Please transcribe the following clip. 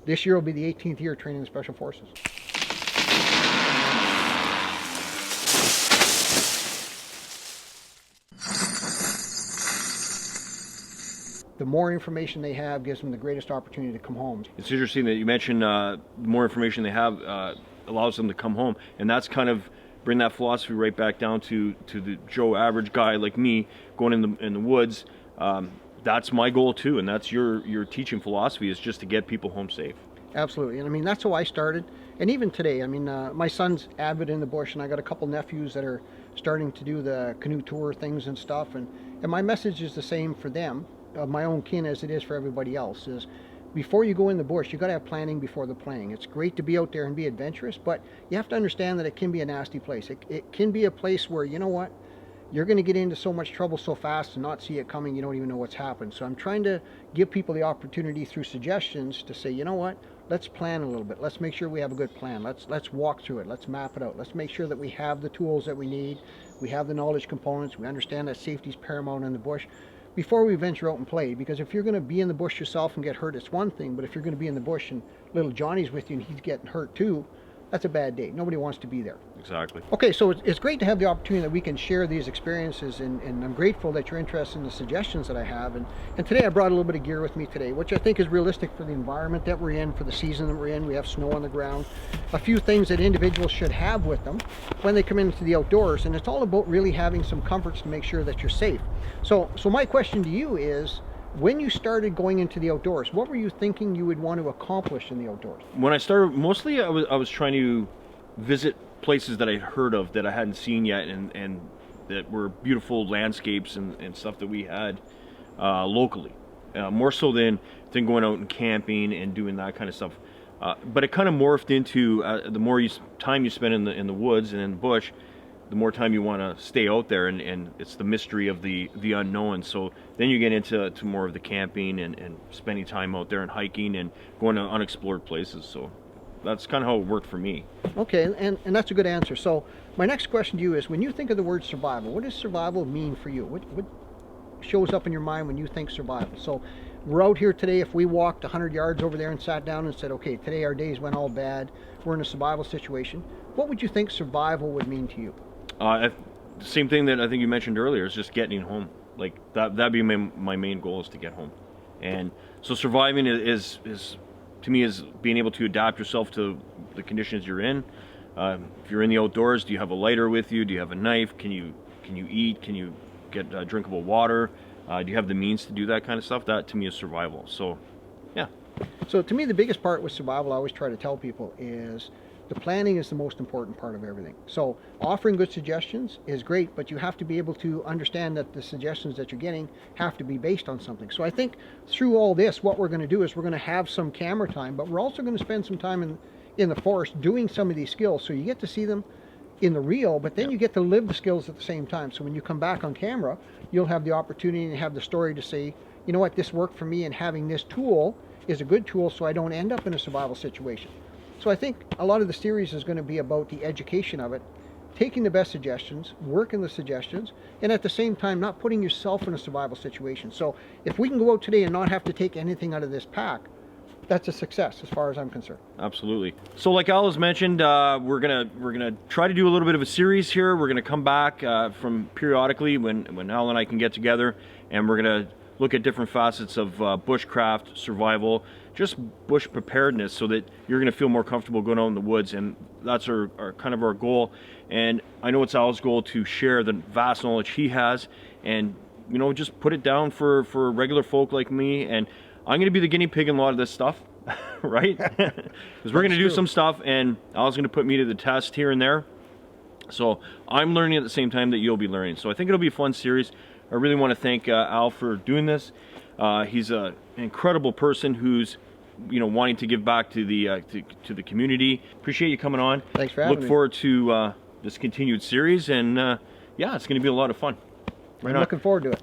This year will be the 18th year training the Special Forces. The more information they have gives them the greatest opportunity to come home. It's interesting that you mentioned the more information they have allows them to come home, and that's kind of bring that philosophy right back down to the Joe average guy like me going in the woods. That's my goal too, and that's your teaching philosophy, is just to get people home safe. Absolutely, and I mean, that's how I started, and even today, I mean, my son's avid in the bush, and I got a couple nephews that are starting to do the canoe tour things and stuff, and my message is the same for them, of my own kin, as it is for everybody else, is before you go in the bush, you got to have planning before the playing. It's great to be out there and be adventurous, but you have to understand that it can be a nasty place. It can be a place where, you know what, you're going to get into so much trouble so fast and not see it coming, you don't even know what's happened. So I'm trying to give people the opportunity through suggestions to say, you know what, let's plan a little bit. Let's make sure we have a good plan. Let's walk through it. Let's map it out. Let's make sure that we have the tools that we need. We have the knowledge components. We understand that safety is paramount in the bush before we venture out and play. Because if you're going to be in the bush yourself and get hurt, it's one thing. But if you're going to be in the bush and little Johnny's with you and he's getting hurt too, that's a bad day. Nobody wants to be there. Exactly. Okay, so it's great to have the opportunity that we can share these experiences, and I'm grateful that you're interested in the suggestions that I have. And today I brought a little bit of gear with me today, which I think is realistic for the environment that we're in, for the season that we're in. We have snow on the ground. A few things that individuals should have with them when they come into the outdoors, and it's all about really having some comforts to make sure that you're safe. So my question to you is, when you started going into the outdoors, what were you thinking you would want to accomplish in the outdoors? When I started, mostly I was trying to visit places that I'd heard of that I hadn't seen yet, and that were beautiful landscapes and stuff that we had locally, more so than going out and camping and doing that kind of stuff. But it kind of morphed into the more time you spend in the woods and in the bush, the more time you want to stay out there, and it's the mystery of the unknown. So then you get into more of the camping and spending time out there and hiking and going to unexplored places. So that's kind of how it worked for me. Okay, and that's a good answer. So my next question to you is, when you think of the word survival, what does survival mean for you? What shows up in your mind when you think survival? So we're out here today. If we walked 100 yards over there and sat down and said, okay, today our days went all bad, we're in a survival situation, what would you think survival would mean to you? Same thing that I think you mentioned earlier, is just getting home. Like that'd be my main goal, is to get home. And so surviving is to me is being able to adapt yourself to the conditions you're in. If you're in the outdoors, do you have a lighter with you? Do you have a knife? Can you eat? Can you get drinkable water? Do you have the means to do that kind of stuff? That to me is survival. So yeah. So to me, the biggest part with survival, I always try to tell people, is the planning is the most important part of everything. So offering good suggestions is great, but you have to be able to understand that the suggestions that you're getting have to be based on something. So I think through all this, what we're going to do is we're going to have some camera time, but we're also going to spend some time in the forest doing some of these skills. So you get to see them in the real, but then you get to live the skills at the same time. So when you come back on camera, you'll have the opportunity to have the story to say, you know what, this worked for me, and having this tool is a good tool so I don't end up in a survival situation. So I think a lot of the series is going to be about the education of it, taking the best suggestions, working the suggestions, and at the same time not putting yourself in a survival situation. So if we can go out today and not have to take anything out of this pack, that's a success as far as I'm concerned. Absolutely. So like Al has mentioned, we're gonna try to do a little bit of a series here. We're gonna come back from periodically when Al and I can get together, and we're gonna look at different facets of bushcraft, survival, just bush preparedness, so that you're going to feel more comfortable going out in the woods. And that's our kind of our goal. And I know it's Al's goal to share the vast knowledge he has, and just put it down for regular folk like me. And I'm going to be the guinea pig in a lot of this stuff, right? Because we're going to do some stuff, and Al's going to put me to the test here and there. So I'm learning at the same time that you'll be learning. So I think it'll be a fun series. I really want to thank Al for doing this. He's an incredible person who's, wanting to give back to the community. Appreciate you coming on. Thanks for having me. Look forward to this continued series, and yeah, it's going to be a lot of fun. I'm looking forward to it.